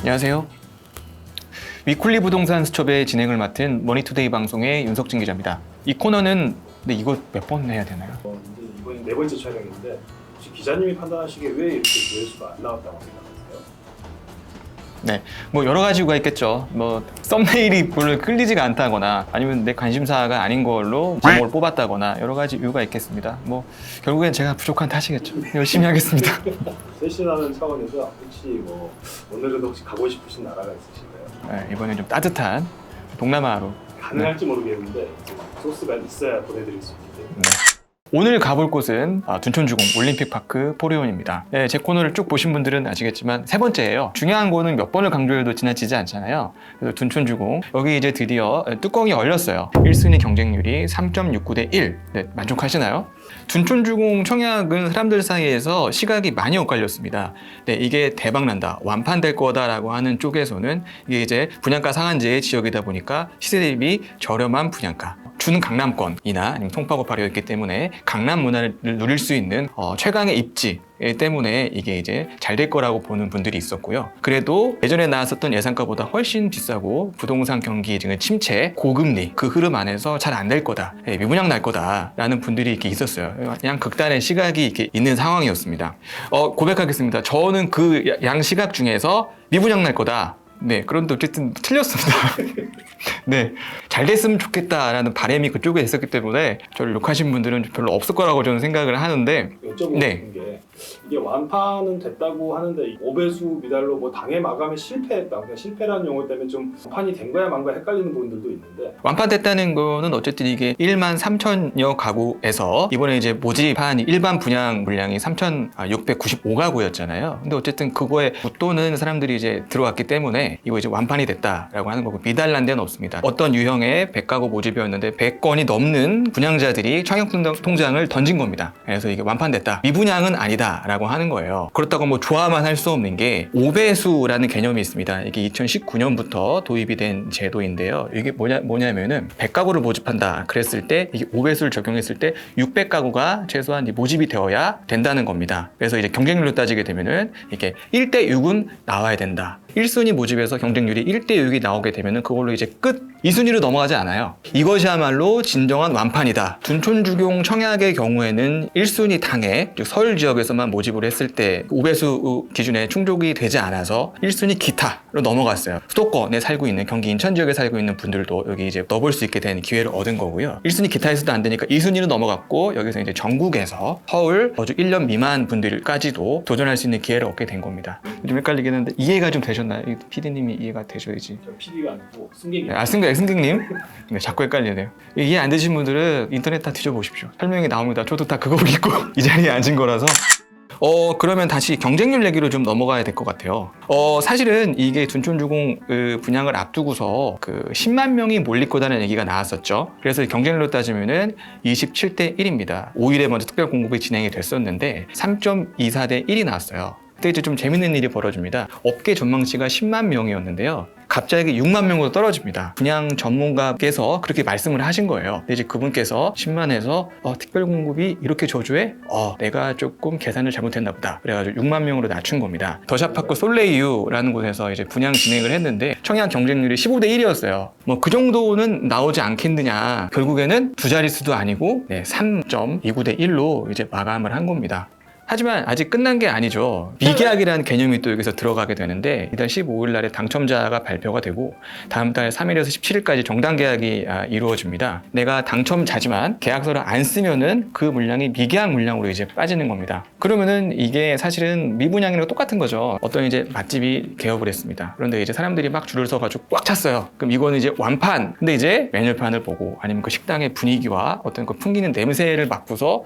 안녕하세요. 위클리 부동산 수첩의 진행을 맡은 머니투데이 방송의 윤석진 기자입니다. 이 코너는 근데 이거 몇 번 해야 되나요? 이제 이번이 네 번째 촬영인데 혹시 기자님이 판단하시기에 왜 이렇게 조회수가 안 나왔다고 생각하세요? 네, 뭐 여러 가지 이유가 있겠죠. 뭐 썸네일이 별로 끌리지가 않다거나 아니면 내 관심사가 아닌 걸로 제목을 뽑았다거나 여러 가지 이유가 있겠습니다. 뭐 결국엔 제가 부족한 탓이겠죠. 열심히 하겠습니다. 쇄신하는 차원에서 혹시 뭐 오늘은 혹시 가고 싶으신 나라가 있으신가요? 네, 이번엔 좀 따뜻한 동남아로 가능할지 모르겠는데 소스가 있어야 보내드릴 수 있기 때문에. 오늘 가볼 곳은 둔촌주공 올림픽파크 포레온입니다. 네, 제 코너를 쭉 보신 분들은 아시겠지만 세 번째예요. 중요한 거는 몇 번을 강조해도 지나치지 않잖아요. 그래서 둔촌주공 여기 이제 드디어 뚜껑이 열렸어요. 1순위 경쟁률이 3.69대 1. 네, 만족하시나요? 둔촌주공 청약은 사람들 사이에서 시각이 많이 엇갈렸습니다. 네, 이게 대박난다, 완판될 거다라고 하는 쪽에서는 이게 이제 분양가 상한제의 지역이다 보니까 시세 대비 저렴한 분양가, 주는 강남권이나 아니면 송파구 발효였기 때문에 강남 문화를 누릴 수 있는 최강의 입지 때문에 이게 이제 잘 될 거라고 보는 분들이 있었고요. 그래도 예전에 나왔었던 예상가보다 훨씬 비싸고 부동산 경기 지금 침체, 고금리 그 흐름 안에서 잘 안 될 거다, 미분양 날 거다라는 분들이 이렇게 있었어요. 그냥 극단의 시각이 이렇게 있는 상황이었습니다. 고백하겠습니다. 저는 그 양 시각 중에서 미분양 날 거다. 네, 그런데 어쨌든 틀렸습니다. 네, 잘 됐으면 좋겠다라는 바람이 그쪽에 있었기 때문에 저를 욕하신 분들은 별로 없을 거라고 저는 생각을 하는데, 여쭤보고 네. 싶은 게 이게 완판은 됐다고 하는데 5배수 미달로 뭐 당해 마감에 실패했다. 그냥 실패라는 용어 때문에 좀 완판이 된 거야 만 거야 헷갈리는 분들도 있는데, 완판됐다는 거는 어쨌든 이게 1만 3천여 가구에서 이번에 이제 모집한 일반 분양 물량이 3,695가구였잖아요. 근데 어쨌든 그거에 웃도는 사람들이 이제 들어왔기 때문에 이거 이제 완판이 됐다라고 하는 거고, 미달난 데는 없습니다. 어떤 유형의 100가구 모집이었는데 100건이 넘는 분양자들이 청약 통장을 던진 겁니다. 그래서 이게 완판됐다, 미분양은 아니다 라고 하는 거예요. 그렇다고 뭐 좋아만 할 수 없는 게 5배수라는 개념이 있습니다. 이게 2019년부터 도입이 된 제도인데요. 이게 뭐냐면은 100가구를 모집한다 그랬을 때 이게 5배수를 적용했을 때 600가구가 최소한 모집이 되어야 된다는 겁니다. 그래서 이제 경쟁률로 따지게 되면은 이게 1대 6은 나와야 된다. 1순위 모집에서 경쟁률이 1대 6이 나오게 되면은 그걸로 이제 끝. 2순위로 넘어가지 않아요. 이것이야말로 진정한 완판이다. 둔촌주공 청약의 경우에는 1순위 당해, 즉 서울 지역에서만 모집을 했을 때 5배수 기준에 충족이 되지 않아서 1순위 기타로 넘어갔어요. 수도권에 살고 있는 경기 인천 지역에 살고 있는 분들도 여기 이제 넣어볼 수 있게 된 기회를 얻은 거고요. 1순위 기타에서도 안 되니까 2순위로 넘어갔고, 여기서 이제 전국에서 서울, 거주 1년 미만 분들까지도 도전할 수 있는 기회를 얻게 된 겁니다. 좀 헷갈리긴 했는데 이해가 좀 되셨나요? PD님이 이해가 되셔야지. 저 PD가 아니고 승객이. 승객님? 네, 자꾸 헷갈리네요. 이해 안 되신 분들은 인터넷 다 뒤져보십시오. 설명이 나옵니다. 저도 다 그거 읽고 이 자리에 앉은 거라서. 그러면 다시 경쟁률 얘기로 좀 넘어가야 될 것 같아요. 사실은 이게 둔촌주공 분양을 앞두고서 10만 명이 몰릴 거다는 얘기가 나왔었죠. 그래서 경쟁률로 따지면은 27대 1입니다. 5일에 먼저 특별 공급이 진행이 됐었는데 3.24대 1이 나왔어요. 그때 이제 좀 재밌는 일이 벌어집니다. 업계 전망치가 10만 명이었는데요. 갑자기 6만 명으로 떨어집니다. 분양 전문가께서 그렇게 말씀을 하신 거예요. 근데 이제 그분께서 10만에서 특별 공급이 이렇게 저조해? 내가 조금 계산을 잘못했나 보다. 그래가지고 6만 명으로 낮춘 겁니다. 더샵파크 솔레이유라는 곳에서 이제 분양 진행을 했는데 청약 경쟁률이 15대 1이었어요. 뭐 그 정도는 나오지 않겠느냐. 결국에는 두 자릿수도 아니고 3.29대 1로 이제 마감을 한 겁니다. 하지만 아직 끝난 게 아니죠. 미계약이라는 개념이 또 여기서 들어가게 되는데, 이달 15일 날에 당첨자가 발표가 되고 다음 달 3일에서 17일까지 정당 계약이 이루어집니다. 내가 당첨자지만 계약서를 안 쓰면은 그 물량이 미계약 물량으로 이제 빠지는 겁니다. 그러면은 이게 사실은 미분양이랑 똑같은 거죠. 어떤 이제 맛집이 개업을 했습니다. 그런데 이제 사람들이 막 줄을 서가지고 꽉 찼어요. 그럼 이거는 이제 완판. 근데 이제 메뉴판을 보고 아니면 그 식당의 분위기와 어떤 그 풍기는 냄새를 맡고서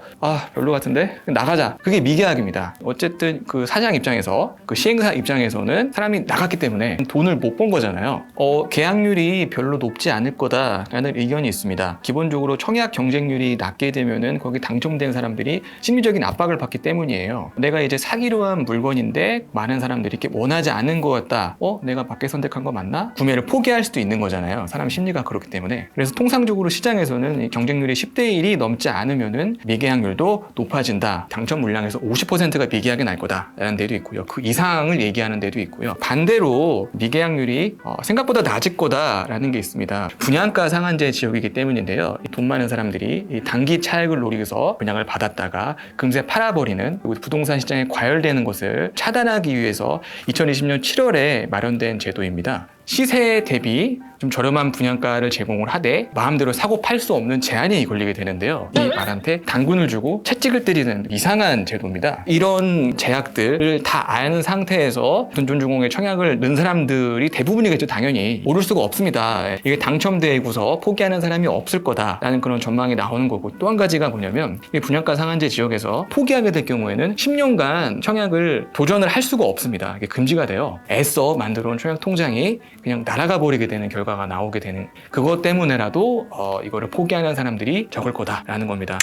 별로 같은데 나가자. 그게 미계약입니다. 어쨌든 그 사장 입장에서, 그 시행사 입장에서는 사람이 나갔기 때문에 돈을 못 번 거잖아요. 계약률이 별로 높지 않을 거다라는 의견이 있습니다. 기본적으로 청약 경쟁률이 낮게 되면은 거기 당첨된 사람들이 심리적인 압박을 받기 때문이에요. 내가 이제 사기로 한 물건인데 많은 사람들이 이렇게 원하지 않는 것 같다. 내가 밖에 선택한 거 맞나? 구매를 포기할 수도 있는 거잖아요. 사람 심리가 그렇기 때문에. 그래서 통상적으로 시장에서는 경쟁률이 10대 1이 넘지 않으면은 미계약률도 높아진다. 당첨 물량에서 50%가 미계약이 날 거다라는 데도 있고요. 그 이상을 얘기하는 데도 있고요. 반대로 미계약률이 생각보다 낮을 거다라는 게 있습니다. 분양가 상한제 지역이기 때문인데요. 돈 많은 사람들이 이 단기 차익을 노리기 위해서 분양을 받았다가 금세 팔아버리는, 그리고 부동산 시장에 과열되는 것을 차단하기 위해서 2020년 7월에 마련된 제도입니다. 시세 대비 좀 저렴한 분양가를 제공을 하되 마음대로 사고 팔 수 없는 제한이 걸리게 되는데요. 이 말한테 당근을 주고 채찍을 때리는 이상한 제도입니다. 이런 제약들을 다 아는 상태에서 둔촌주공에 청약을 넣은 사람들이 대부분이겠죠. 당연히 오를 수가 없습니다. 이게 당첨되고서 포기하는 사람이 없을 거다라는 그런 전망이 나오는 거고, 또 한 가지가 뭐냐면 이 분양가 상한제 지역에서 포기하게 될 경우에는 10년간 청약을 도전을 할 수가 없습니다. 이게 금지가 돼요. 애써 만들어온 청약 통장이 그냥 날아가 버리게 되는 결과가 나오게 되는, 그것 때문에라도 이거를 포기하는 사람들이 적을 거다라는 겁니다.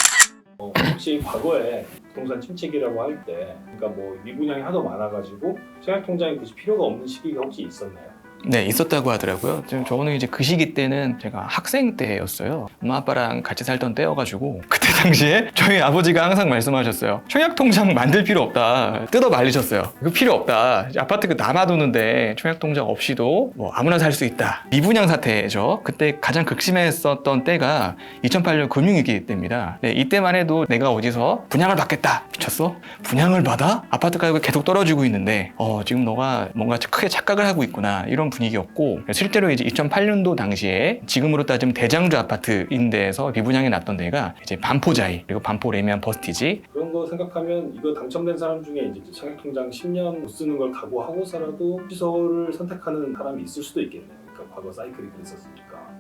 혹시 과거에 부동산 침체기라고 할 때, 그러니까 뭐 미분양이 하도 많아가지고 청약 통장이 굳이 필요가 없는 시기가 혹시 있었나요? 네, 있었다고 하더라고요. 저는 이제 그 시기 때는 제가 학생 때였어요. 엄마 아빠랑 같이 살던 때여가지고 그때 당시에 저희 아버지가 항상 말씀하셨어요. 청약통장 만들 필요 없다. 뜯어 말리셨어요. 이거 필요 없다. 아파트 남아도는데 청약통장 없이도 뭐 아무나 살 수 있다. 미분양 사태죠. 그때 가장 극심했었던 때가 2008년 금융위기 때입니다. 네, 이때만 해도 내가 어디서 분양을 받겠다. 미쳤어? 분양을 받아? 아파트 가격이 계속 떨어지고 있는데 지금 너가 뭔가 크게 착각을 하고 있구나. 이런 분위기였고, 실제로 이제 2008년도 당시에 지금으로 따지면 대장주 아파트 임대에서 미분양이 났던 데가 이제 반포자이, 그리고 반포 레미안 버스티지. 그런 거 생각하면 이거 당첨된 사람 중에 이제 청약통장 10년 못 쓰는 걸 각오하고서라도 취소를 선택하는 사람이 있을 수도 있겠네요. 그러니까 과거 사이클이 그랬었으니까.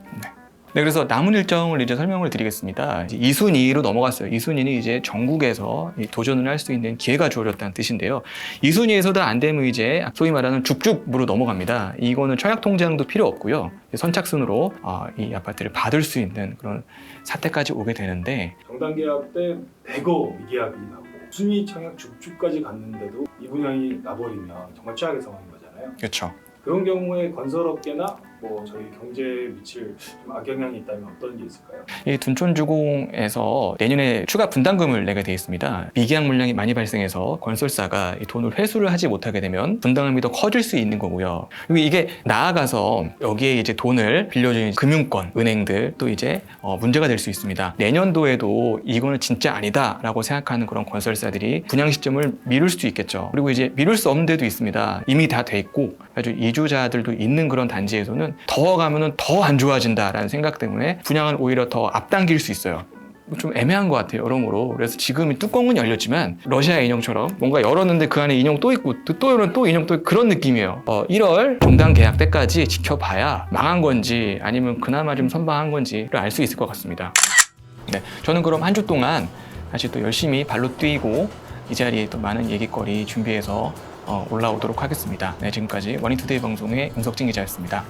네, 그래서 남은 일정을 이제 설명을 드리겠습니다. 이제 2순위로 넘어갔어요. 2순위는 이제 전국에서 도전을 할 수 있는 기회가 주어졌다는 뜻인데요. 2순위에서도 안 되면 이제 소위 말하는 죽죽으로 넘어갑니다. 이거는 청약통장도 필요 없고요. 선착순으로 이 아파트를 받을 수 있는 그런 사태까지 오게 되는데, 정당 계약 때 대거 미계약이 나고 순위 청약 죽죽까지 갔는데도 미분양이 나버리면 정말 최악의 상황인 거잖아요. 그렇죠. 그런 경우에 건설업계나 뭐 저희 경제에 미칠 좀 악영향이 있다면 어떤 게 있을까요? 이 둔촌주공에서 내년에 추가 분담금을 내게 돼 있습니다. 미계약 물량이 많이 발생해서 건설사가 이 돈을 회수를 하지 못하게 되면 분담금이 더 커질 수 있는 거고요. 그리고 이게 나아가서 여기에 이제 돈을 빌려주는 금융권, 은행들 또 이제 문제가 될 수 있습니다. 내년도에도 이거는 진짜 아니다라고 생각하는 그런 건설사들이 분양 시점을 미룰 수도 있겠죠. 그리고 이제 미룰 수 없는 데도 있습니다. 이미 다 돼 있고 아주 이주자들도 있는 그런 단지에서는 더 가면은 더 안 좋아진다라는 생각 때문에 분양을 오히려 더 앞당길 수 있어요. 좀 애매한 것 같아요, 여러모로. 그래서 지금 뚜껑은 열렸지만 러시아 인형처럼 뭔가 열었는데 그 안에 인형 또 있고 또 열면 또 인형 또 있고 그런 느낌이에요. 1월 종단 계약 때까지 지켜봐야 망한 건지 아니면 그나마 좀 선방한 건지를 알 수 있을 것 같습니다. 네, 저는 그럼 한 주 동안 다시 또 열심히 발로 뛰고 이 자리에 또 많은 얘기거리 준비해서 올라오도록 하겠습니다. 네, 지금까지 워닝투데이 방송의 윤석진 기자였습니다.